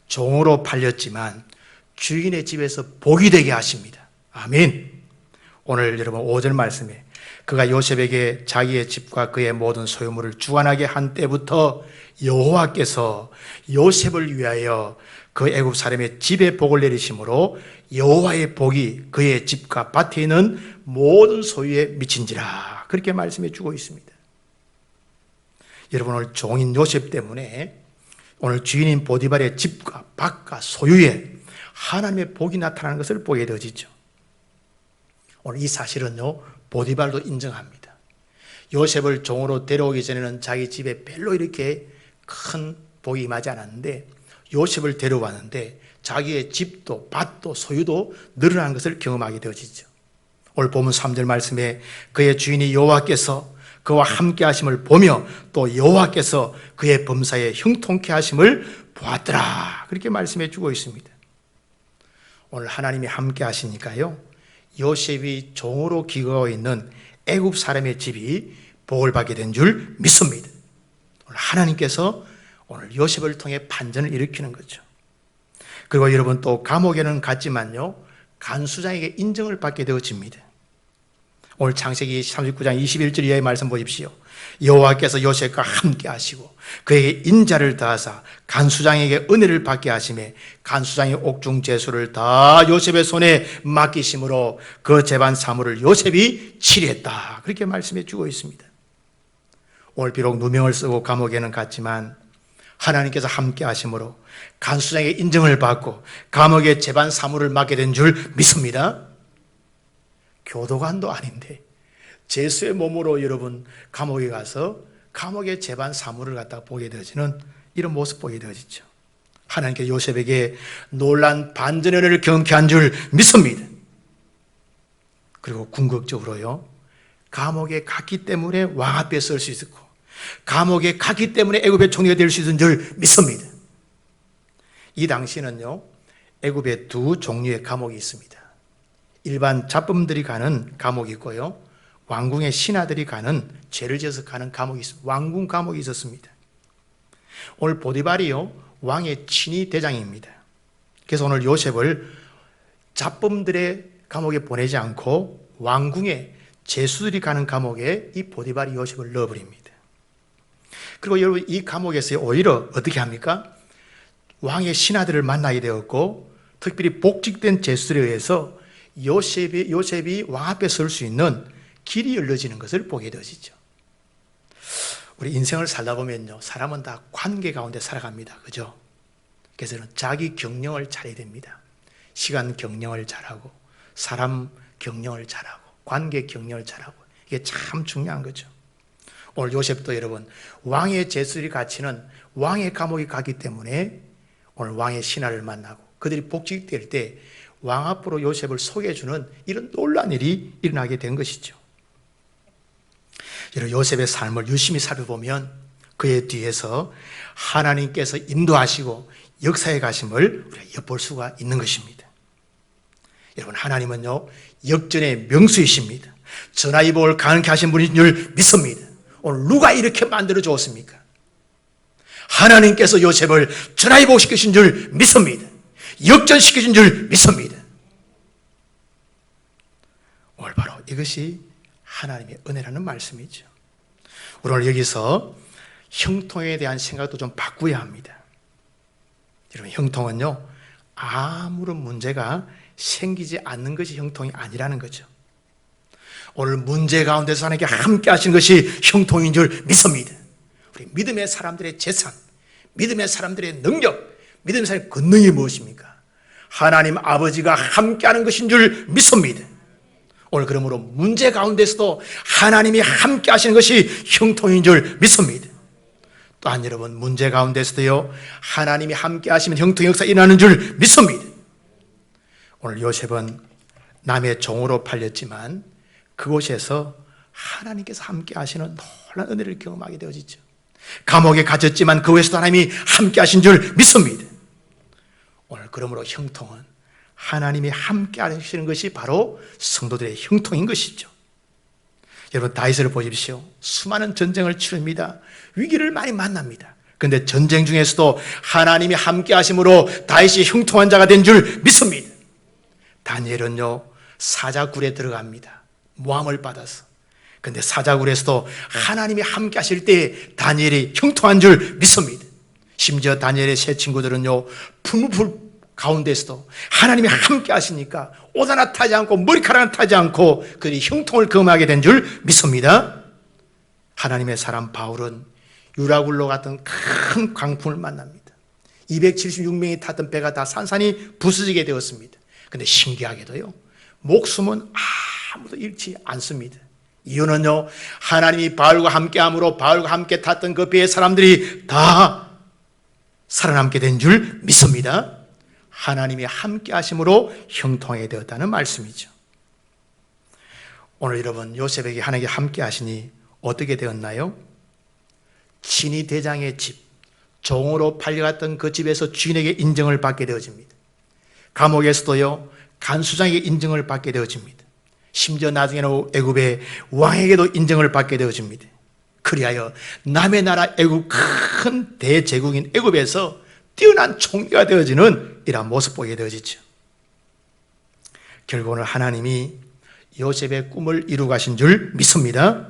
종으로 팔렸지만 주인의 집에서 복이 되게 하십니다. 아멘. 오늘 여러분 5절 말씀에 그가 요셉에게 자기의 집과 그의 모든 소유물을 주관하게 한 때부터 여호와께서 요셉을 위하여 그 애굽 사람의 집에 복을 내리심으로 여호와의 복이 그의 집과 밭에 있는 모든 소유에 미친지라. 그렇게 말씀해 주고 있습니다. 여러분 오늘 종인 요셉 때문에 오늘 주인인 보디발의 집과 밭과 소유에 하나님의 복이 나타나는 것을 보게 되어지죠. 오늘 이 사실은요 보디발도 인정합니다. 요셉을 종으로 데려오기 전에는 자기 집에 별로 이렇게 큰 복이 임하지 않았는데 요셉을 데려왔는데 자기의 집도 밭도 소유도 늘어나는 것을 경험하게 되어지죠. 오늘 본문 3절 말씀에 그의 주인이 여호와께서 그와 함께 하심을 보며 또 여호와께서 그의 범사에 형통케 하심을 보았더라. 그렇게 말씀해 주고 있습니다. 오늘 하나님이 함께 하시니까요 요셉이 종으로 기거하고 있는 애굽 사람의 집이 복을 받게 된 줄 믿습니다. 오늘 하나님께서 오늘 요셉을 통해 반전을 일으키는 거죠. 그리고 여러분 또 감옥에는 갔지만요 간수장에게 인정을 받게 되어집니다. 오늘 창세기 39장 21절 이하의 말씀 보십시오. 여호와께서 요셉과 함께 하시고 그에게 인자를 더하사 간수장에게 은혜를 받게 하시매 간수장의 옥중 제수를 다 요셉의 손에 맡기심으로 그 재반 사물을 요셉이 치리했다. 그렇게 말씀해 주고 있습니다. 오늘 비록 누명을 쓰고 감옥에는 갔지만 하나님께서 함께 하심으로 간수장의 인정을 받고 감옥의 재반 사물을 맡게 된 줄 믿습니다. 교도관도 아닌데 제수의 몸으로 여러분 감옥에 가서 감옥의 재반 사물을 갖다가 보게 되어지는 이런 모습 보게 되어지죠. 하나님께서 요셉에게 놀란 반전의 은혜를 경험케 한 줄 믿습니다. 그리고 궁극적으로요 감옥에 갔기 때문에 왕 앞에 설 수 있었고 감옥에 갔기 때문에 애굽의 총리가 될 수 있는 줄 믿습니다. 이 당시에는요 애굽에 두 종류의 감옥이 있습니다. 일반 잡범들이 가는 감옥이 있고요 왕궁의 신하들이 가는 죄를 지어서 가는 감옥이 있습니다. 왕궁 감옥이 있었습니다. 오늘 보디발이요 왕의 친위 대장입니다. 그래서 오늘 요셉을 잡범들의 감옥에 보내지 않고 왕궁의 죄수들이 가는 감옥에 이 보디발이 요셉을 넣어버립니다. 그리고 여러분 이 감옥에서 오히려 어떻게 합니까? 왕의 신하들을 만나게 되었고 특별히 복직된 죄수들에 의해서 요셉이 왕 앞에 설 수 있는 길이 열려지는 것을 보게 되어지죠. 우리 인생을 살다 보면요 사람은 다 관계 가운데 살아갑니다. 그죠? 그래서 자기 경영을 잘해야 됩니다. 시간 경영을 잘하고 사람 경영을 잘하고 관계 경영을 잘하고 이게 참 중요한 거죠. 오늘 요셉도 여러분 왕의 제수들이 갇히는 왕의 감옥에 가기 때문에 오늘 왕의 신하를 만나고 그들이 복직될 때 왕 앞으로 요셉을 소개해주는 이런 놀라운 일이 일어나게 된 것이죠. 여러분 요셉의 삶을 유심히 살펴보면 그의 뒤에서 하나님께서 인도하시고 역사에 가심을 우리가 엿볼 수가 있는 것입니다. 여러분 하나님은요 역전의 명수이십니다. 전화위복을 가능케 하신 분인 줄 믿습니다. 오늘 누가 이렇게 만들어 주었습니까? 하나님께서 요셉을 전화위복시키신 줄 믿습니다. 역전시키신 줄 믿습니다. 오늘 바로 이것이 하나님의 은혜라는 말씀이죠. 오늘 여기서 형통에 대한 생각도 좀 바꾸어야 합니다. 여러분 형통은요 아무런 문제가 생기지 않는 것이 형통이 아니라는 거죠. 오늘 문제 가운데서 하나님께 함께 하시는 것이 형통인 줄 믿습니다. 우리 믿음의 사람들의 재산, 믿음의 사람들의 능력, 믿음의 사람의 권능이 무엇입니까? 하나님 아버지가 함께하는 것인 줄 믿습니다. 오늘 그러므로 문제 가운데서도 하나님이 함께 하시는 것이 형통인 줄 믿습니다. 또한 여러분 문제 가운데서도요 하나님이 함께 하시면 형통 역사 일어나는 줄 믿습니다. 오늘 요셉은 남의 종으로 팔렸지만 그곳에서 하나님께서 함께 하시는 놀라운 은혜를 경험하게 되어지죠. 감옥에 갇혔지만 그곳에서도 하나님이 함께 하신 줄 믿습니다. 오늘 그러므로 형통은 하나님이 함께 하시는 것이 바로 성도들의 형통인 것이죠. 여러분 다윗을 보십시오. 수많은 전쟁을 치릅니다. 위기를 많이 만납니다. 그런데 전쟁 중에서도 하나님이 함께 하심으로 다윗이 형통한 자가 된 줄 믿습니다. 다니엘은요 사자굴에 들어갑니다. 모함을 받아서. 근데 사자굴에서도 하나님이 함께 하실 때 다니엘이 형통한 줄 믿습니다. 심지어 다니엘의 세 친구들은요, 풀무불 가운데서도 하나님이 함께 하시니까 옷 하나 타지 않고 머리카락 하나 타지 않고 그들이 형통을 경험하게 된 줄 믿습니다. 하나님의 사람 바울은 유라굴로 같은 큰 광풍을 만납니다. 276명이 탔던 배가 다 산산이 부서지게 되었습니다. 근데 신기하게도요, 목숨은 아무도 잃지 않습니다. 이유는요, 하나님이 바울과 함께함으로 바울과 함께 탔던 그 배의 사람들이 다 살아남게 된 줄 믿습니다. 하나님이 함께 하심으로 형통하게 되었다는 말씀이죠. 오늘 여러분, 요셉에게 하나님이 함께 하시니 어떻게 되었나요? 친위 대장의 집, 종으로 팔려갔던 그 집에서 주인에게 인정을 받게 되어집니다. 감옥에서도요, 간수장에게 인정을 받게 되어집니다. 심지어 나중에는 애굽의 왕에게도 인정을 받게 되어집니다. 그리하여 남의 나라 애굽, 큰 대제국인 애굽에서 뛰어난 총리가 되어지는 이러한 모습 보게 되어지죠. 결국은 하나님이 요셉의 꿈을 이루어 가신 줄 믿습니다.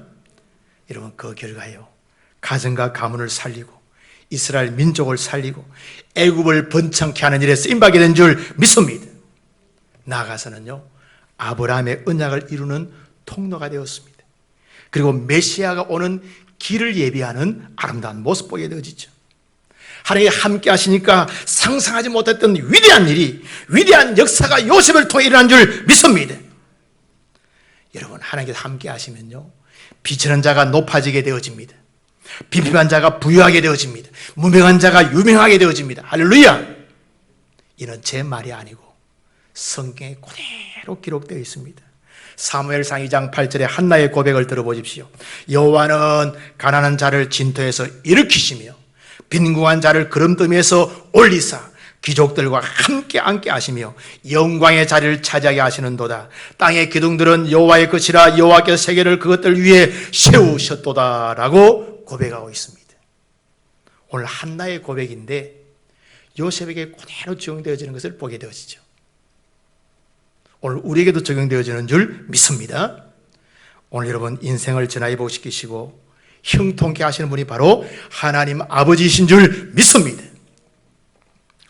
여러분, 그 결과요, 가정과 가문을 살리고 이스라엘 민족을 살리고 애굽을 번창케 하는 일에 쓰임받게 된 줄 믿습니다. 나아가서는요, 아브라함의 언약을 이루는 통로가 되었습니다. 그리고 메시아가 오는 길을 예비하는 아름다운 모습 보게 되어지죠. 하나님이 함께 하시니까 상상하지 못했던 위대한 일이, 위대한 역사가 요셉을 통해 일어난 줄 믿습니다. 여러분, 하나님께서 함께 하시면요, 비천한 자가 높아지게 되어집니다. 빈핍한 자가 부유하게 되어집니다. 무명한 자가 유명하게 되어집니다. 할렐루야! 이는 제 말이 아니고 성경에 그대로 기록되어 있습니다. 사무엘상 2장 8절에 한나의 고백을 들어보십시오. 여호와는 가난한 자를 진토에서 일으키시며 빈궁한 자를 그름더미에서 올리사 귀족들과 함께 앉게 하시며 영광의 자리를 차지하게 하시는도다. 땅의 기둥들은 여호와의 것이라 여호와께서 세계를 그것들 위에 세우셨도다라고 고백하고 있습니다. 오늘 한나의 고백인데 요셉에게 그대로 적용되어지는 것을 보게 되어지죠. 오늘 우리에게도 적용되어지는 줄 믿습니다. 오늘 여러분, 인생을 전화위복시키시고 형통케 하시는 분이 바로 하나님 아버지이신 줄 믿습니다.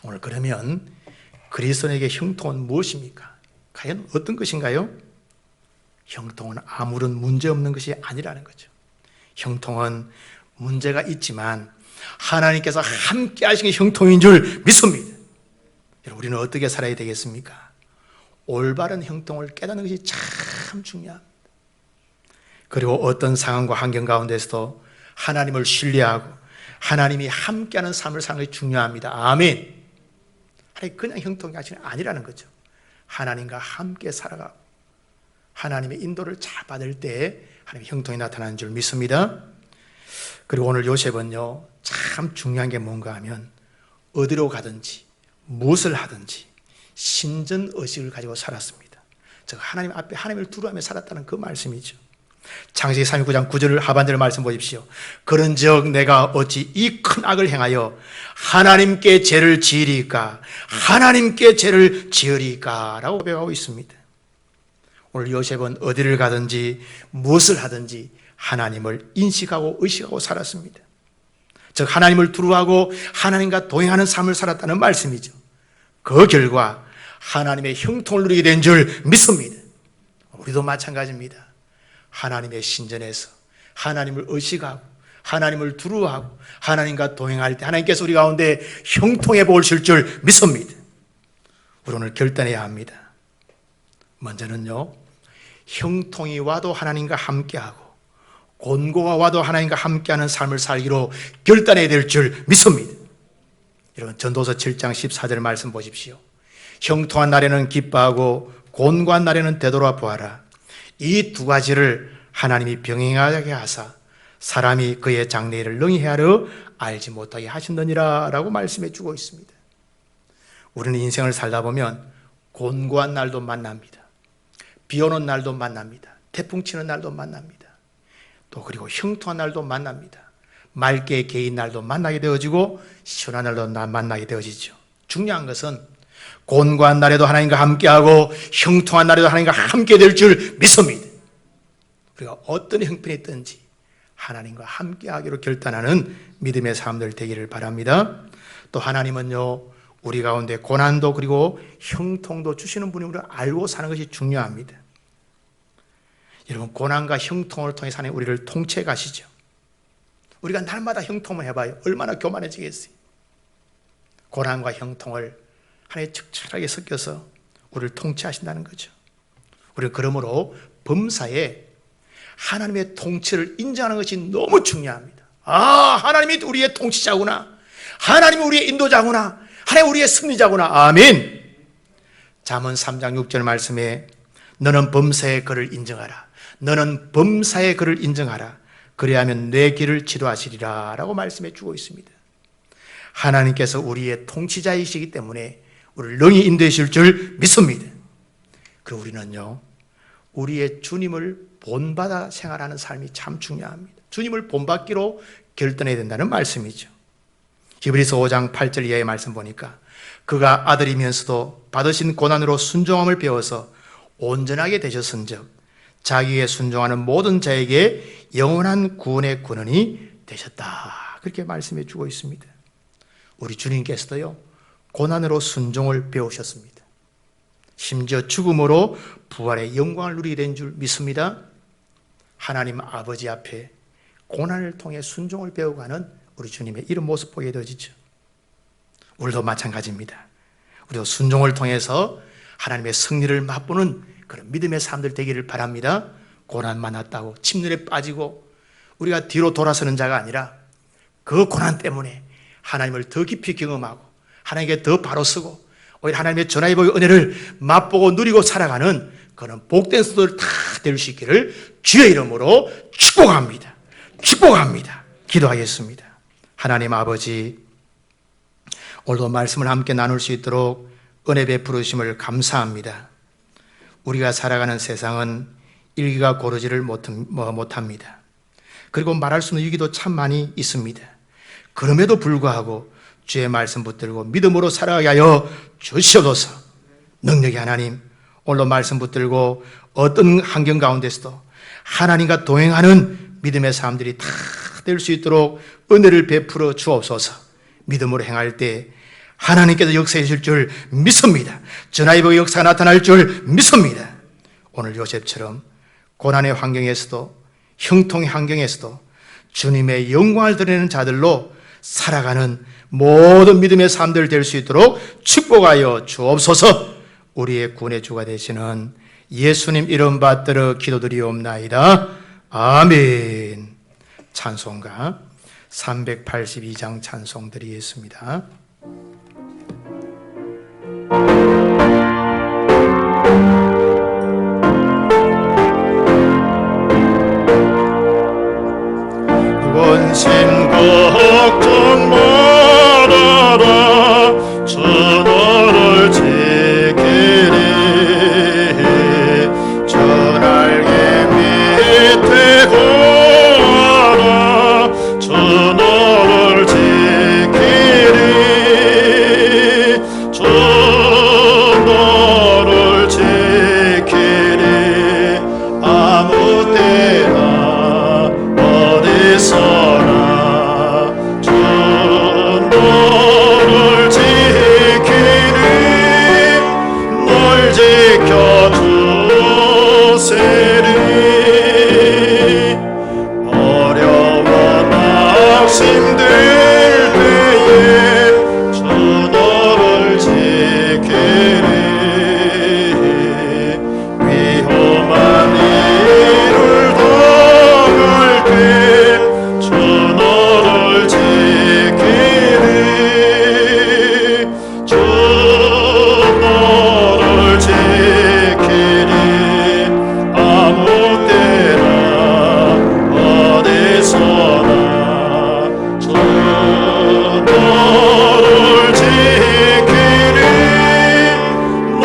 오늘 그러면 그리스도인에게 형통은 무엇입니까? 과연 어떤 것인가요? 형통은 아무런 문제 없는 것이 아니라는 거죠. 형통은 문제가 있지만 하나님께서 함께 하시는 형통인 줄 믿습니다. 여러분, 우리는 어떻게 살아야 되겠습니까? 올바른 형통을 깨닫는 것이 참 중요합니다. 그리고 어떤 상황과 환경 가운데서도 하나님을 신뢰하고 하나님이 함께하는 삶을 사는 것이 중요합니다. 아멘. 하나님 그냥 형통이 하시는 게 아니라는 거죠. 하나님과 함께 살아가고 하나님의 인도를 잘 받을 때 하나님의 형통이 나타나는 줄 믿습니다. 그리고 오늘 요셉은요, 참 중요한 게 뭔가 하면 어디로 가든지 무엇을 하든지 신전의식을 가지고 살았습니다. 즉 하나님 앞에 하나님을 두루하며 살았다는 그 말씀이죠. 창세기 39장 9절 하반절 말씀 보십시오. 그런즉 내가 어찌 이 큰 악을 행하여 하나님께 죄를 지으리까, 하나님께 죄를 지으리까 라고 고백하고 있습니다. 오늘 요셉은 어디를 가든지 무엇을 하든지 하나님을 인식하고 의식하고 살았습니다. 즉 하나님을 두루하고 하나님과 동행하는 삶을 살았다는 말씀이죠. 그 결과 하나님의 형통을 누리게 된 줄 믿습니다. 우리도 마찬가지입니다. 하나님의 신전에서 하나님을 의식하고 하나님을 두루하고 하나님과 동행할 때 하나님께서 우리 가운데 형통해 보실 줄 믿습니다. 우리 오늘 결단해야 합니다. 먼저는요, 형통이 와도 하나님과 함께하고 곤고가 와도 하나님과 함께하는 삶을 살기로 결단해야 될 줄 믿습니다. 여러분, 전도서 7장 14절 말씀 보십시오. 형통한 날에는 기뻐하고 곤고한 날에는 되돌아 보아라. 이 두 가지를 하나님이 병행하게 하사 사람이 그의 장래일을 능히 헤아려 알지 못하게 하신더니라 라고 말씀해 주고 있습니다. 우리는 인생을 살다 보면 곤고한 날도 만납니다. 비 오는 날도 만납니다. 태풍 치는 날도 만납니다. 또 그리고 형통한 날도 만납니다. 맑게 개인 날도 만나게 되어지고 시원한 날도 만나게 되어지죠. 중요한 것은 곤고한 날에도 하나님과 함께하고 형통한 날에도 하나님과 함께 될 줄 믿습니다. 우리가 어떤 형편이 있든지 하나님과 함께하기로 결단하는 믿음의 사람들 되기를 바랍니다. 또 하나님은요, 우리 가운데 고난도 그리고 형통도 주시는 분임을 알고 사는 것이 중요합니다. 여러분, 고난과 형통을 통해 하나님 우리를 통치해 가시죠. 우리가 날마다 형통을 해봐요. 얼마나 교만해지겠어요. 고난과 형통을 하나님 적절하게 섞여서 우리를 통치하신다는 거죠. 우리는 그러므로 범사에 하나님의 통치를 인정하는 것이 너무 중요합니다. 하나님이 우리의 통치자구나. 하나님이 우리의 인도자구나. 하나님 우리의 승리자구나. 아멘. 잠언 3장 6절 말씀에 너는 범사의 그를 인정하라. 너는 범사의 그를 인정하라. 그리하면 내 길을 지도하시리라 라고 말씀해 주고 있습니다. 하나님께서 우리의 통치자이시기 때문에 우리를 능히 인도해 주실 줄 믿습니다. 그리고 우리는요, 우리의 주님을 본받아 생활하는 삶이 참 중요합니다. 주님을 본받기로 결단해야 된다는 말씀이죠. 히브리서 5장 8절 이하의 말씀 보니까 그가 아들이면서도 받으신 고난으로 순종함을 배워서 온전하게 되셨은즉 자기에 순종하는 모든 자에게 영원한 구원의 근원이 되셨다. 그렇게 말씀해 주고 있습니다. 우리 주님께서도요, 고난으로 순종을 배우셨습니다. 심지어 죽음으로 부활의 영광을 누리게 된 줄 믿습니다. 하나님 아버지 앞에 고난을 통해 순종을 배워가는 우리 주님의 이런 모습 보게 되어지죠. 우리도 마찬가지입니다. 우리도 순종을 통해서 하나님의 승리를 맛보는 그런 믿음의 사람들 되기를 바랍니다. 고난 많았다고 침륜에 빠지고 우리가 뒤로 돌아서는 자가 아니라 그 고난 때문에 하나님을 더 깊이 경험하고 하나님께 더 바로 서고 오히려 하나님의 전화의 복의 은혜를 맛보고 누리고 살아가는 그런 복된 수들 다 될 수 있기를 주의 이름으로 축복합니다. 축복합니다. 기도하겠습니다. 하나님 아버지, 오늘도 말씀을 함께 나눌 수 있도록 은혜 베푸르심을 감사합니다. 우리가 살아가는 세상은 일기가 고르지를 못합니다. 그리고 말할 수 있는 위기도 참 많이 있습니다. 그럼에도 불구하고 주의 말씀 붙들고 믿음으로 살아가게 하여 주시옵소서. 능력의 하나님, 오늘도 말씀 붙들고 어떤 환경 가운데서도 하나님과 동행하는 믿음의 사람들이 다 될 수 있도록 은혜를 베풀어 주옵소서. 믿음으로 행할 때 하나님께서 역사해 주실 줄 믿습니다. 전하의 복의 역사가 나타날 줄 믿습니다. 오늘 요셉처럼 고난의 환경에서도 형통의 환경에서도 주님의 영광을 드리는 자들로 살아가는 모든 믿음의 사람들 될 수 있도록 축복하여 주옵소서. 우리의 구원의 주가 되시는 예수님 이름 받들어 기도드리옵나이다. 아멘. 찬송가 382장 찬송 드리겠습니다. 원심 걱정 말아라. 주 너를 지키리. 주 날개 밑에 구하라. 주 너를 지키리. 주 너를 지키리. 아무 때나 어디서나 주 너를 지키리. 널 지켜주시리. 어려워 낙심될 때에 주 너를 지키리. 위험한 일을 당할 때 주 너를 지키리. 주 너를 지키리. 아무 때나 어디서나 주 너를 지키리. 널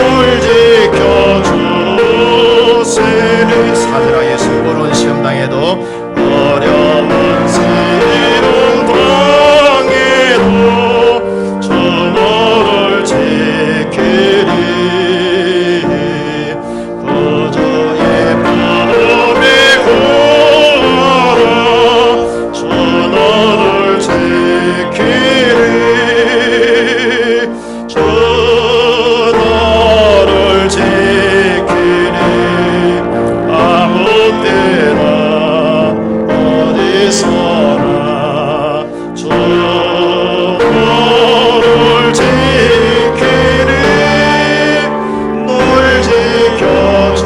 지켜주시리. 사드락의 수고로운 시험 당해도 어려운 시련 당해도 주 너를 지키리. 부정의 밤에
서라 주를 지키리 널 지켜주시리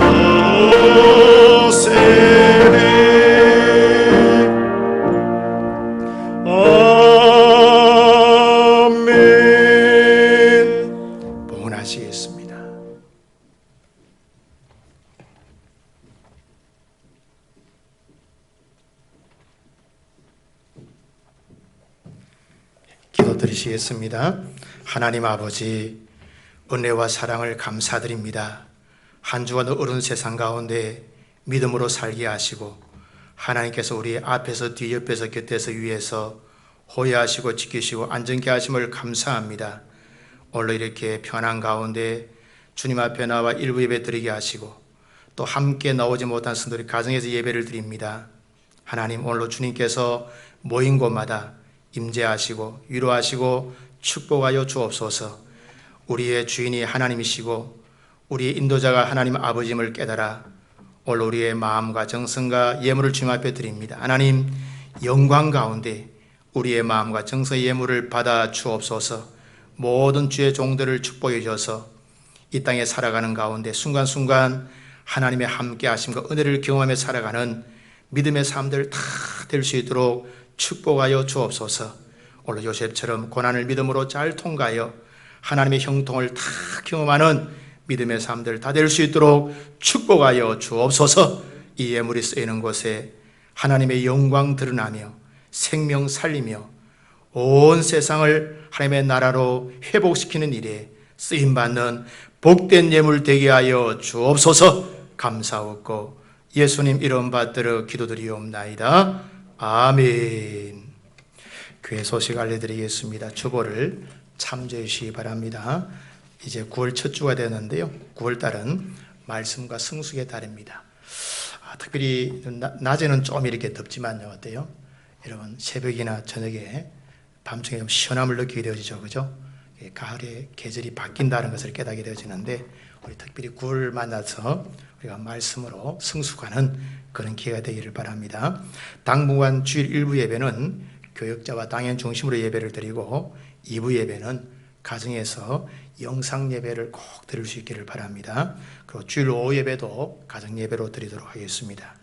아멘.
봉헌하시겠습니다. 기도드리시겠습니다. 하나님 아버지, 은혜와 사랑을 감사드립니다. 한 주간 어려운 세상 가운데 믿음으로 살게 하시고 하나님께서 우리 앞에서 뒤옆에서 곁에서 위에서 호위하시고 지키시고 안전케 하심을 감사합니다. 오늘 이렇게 편안 가운데 주님 앞에 나와 일부 예배 드리게 하시고 또 함께 나오지 못한 성도들이 가정에서 예배를 드립니다. 하나님, 오늘로 주님께서 모인 곳마다 임재하시고 위로하시고 축복하여 주옵소서. 우리의 주인이 하나님이시고 우리의 인도자가 하나님 아버지임을 깨달아 오늘 우리의 마음과 정성과 예물을 주님 앞에 드립니다. 하나님, 영광 가운데 우리의 마음과 정성의 예물을 받아 주옵소서. 모든 주의 종들을 축복해 주셔서 이 땅에 살아가는 가운데 순간순간 하나님의 함께 하심과 은혜를 경험하며 살아가는 믿음의 삶들 다 될 수 있도록 축복하여 주옵소서. 오늘 요셉처럼 고난을 믿음으로 잘 통과하여 하나님의 형통을 다 경험하는 믿음의 삶들 다 될 수 있도록 축복하여 주옵소서. 이 예물이 쓰이는 곳에 하나님의 영광 드러나며 생명 살리며 온 세상을 하나님의 나라로 회복시키는 일에 쓰임받는 복된 예물 되게 하여 주옵소서. 감사하고 예수님 이름 받들어 기도드리옵나이다. 아멘. 교회 소식 알려드리겠습니다. 주보를 참조해 주시기 바랍니다. 이제 9월 첫 주가 되는데요. 9월 달은 말씀과 성숙의 달입니다. 특별히 낮에는 좀 이렇게 덥지만요. 어때요? 여러분, 새벽이나 저녁에 밤중에 좀 시원함을 느끼게 되어지죠. 그죠? 가을에 계절이 바뀐다는 것을 깨닫게 되어지는데 우리 특별히 9월 만나서 우리가 말씀으로 성숙하는 그런 기회가 되기를 바랍니다. 당분간 주일 1부 예배는 교역자와 당연 중심으로 예배를 드리고 2부 예배는 가정에서 영상 예배를 꼭 드릴 수 있기를 바랍니다. 그리고 주일 오후 예배도 가정 예배로 드리도록 하겠습니다.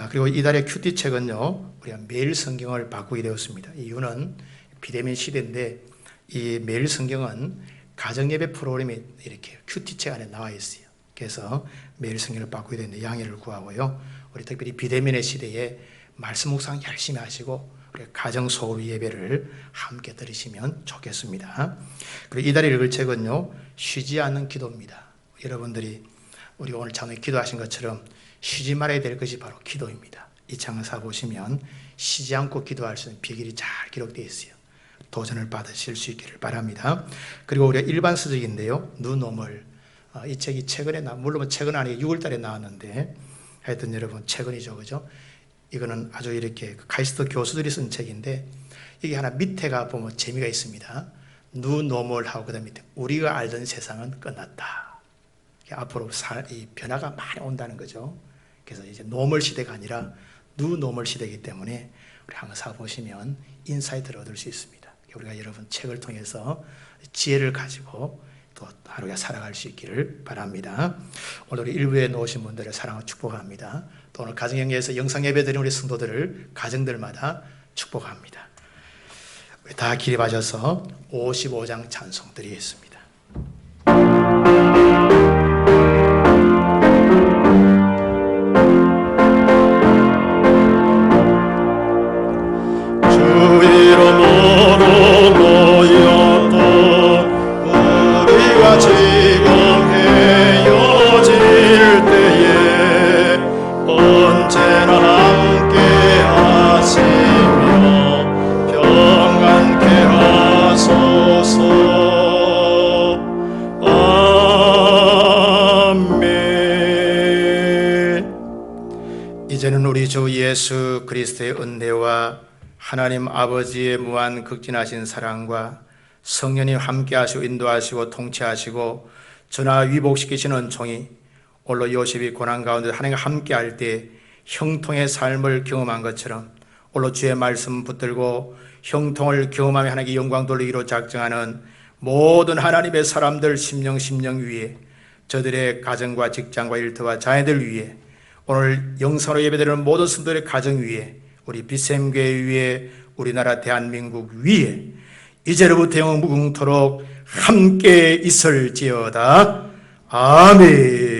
그리고 이달의 큐티 책은요, 우리가 매일 성경을 바꾸게 되었습니다. 이유는 비대면 시대인데 이 매일 성경은 가정 예배 프로그램이 이렇게 큐티 책 안에 나와 있어요. 그래서 매일 성경을 바꾸게 되는데 양해를 구하고요. 우리 특별히 비대면의 시대에 말씀 묵상 열심히 하시고 우리 가정 소그룹 예배를 함께 들으시면 좋겠습니다. 그리고 이달에 읽을 책은요, 쉬지 않는 기도입니다. 여러분들이 우리 오늘 참에 기도하신 것처럼 쉬지 말아야 될 것이 바로 기도입니다. 이 창사 보시면 쉬지 않고 기도할 수 있는 비결이 잘 기록되어 있어요. 도전을 받으실 수 있기를 바랍니다. 그리고 우리가 일반 서적인데요, 눈오물, 이 책이 최근에 물론 최근 아니고 6월 달에 나왔는데 하여튼 여러분 최근이죠, 그죠? 이거는 아주 이렇게 카이스트 교수들이 쓴 책인데 이게 하나 밑에가 보면 재미가 있습니다. 눈오물하고 그 다음 밑에 우리가 알던 세상은 끝났다. 앞으로 이 변화가 많이 온다는 거죠. 그래서 이제 노멀 시대가 아니라 누노멀 시대이기 때문에 우리 항상 보시면 인사이트를 얻을 수 있습니다. 우리가 여러분 책을 통해서 지혜를 가지고 또 하루가 살아갈 수 있기를 바랍니다. 오늘 우리 일부에 놓으신 분들을 사랑하고 축복합니다. 또 오늘 가정영예에서 영상 예배 드리는 우리 성도들을 가정들마다 축복합니다. 우리 다 기립하셔서 55장 찬송 드리겠습니다. 이제는 우리 주 예수 그리스도의 은혜와 하나님 아버지의 무한 극진하신 사랑과 성령님 함께 하시고 인도하시고 통치하시고 전하 위복시키시는 종이 오늘 요셉이 고난 가운데 하나님과 함께 할 때 형통의 삶을 경험한 것처럼 오늘 주의 말씀 붙들고 형통을 경험하며 하나님께 영광 돌리기로 작정하는 모든 하나님의 사람들 심령 위에, 저들의 가정과 직장과 일터와 자녀들 위에, 오늘 영상으로 예배드리는 모든 성도들의 가정 위에, 우리 BCM교회 위에, 우리나라 대한민국 위에 이제로부터 영원무궁토록 함께 있을지어다. 아멘.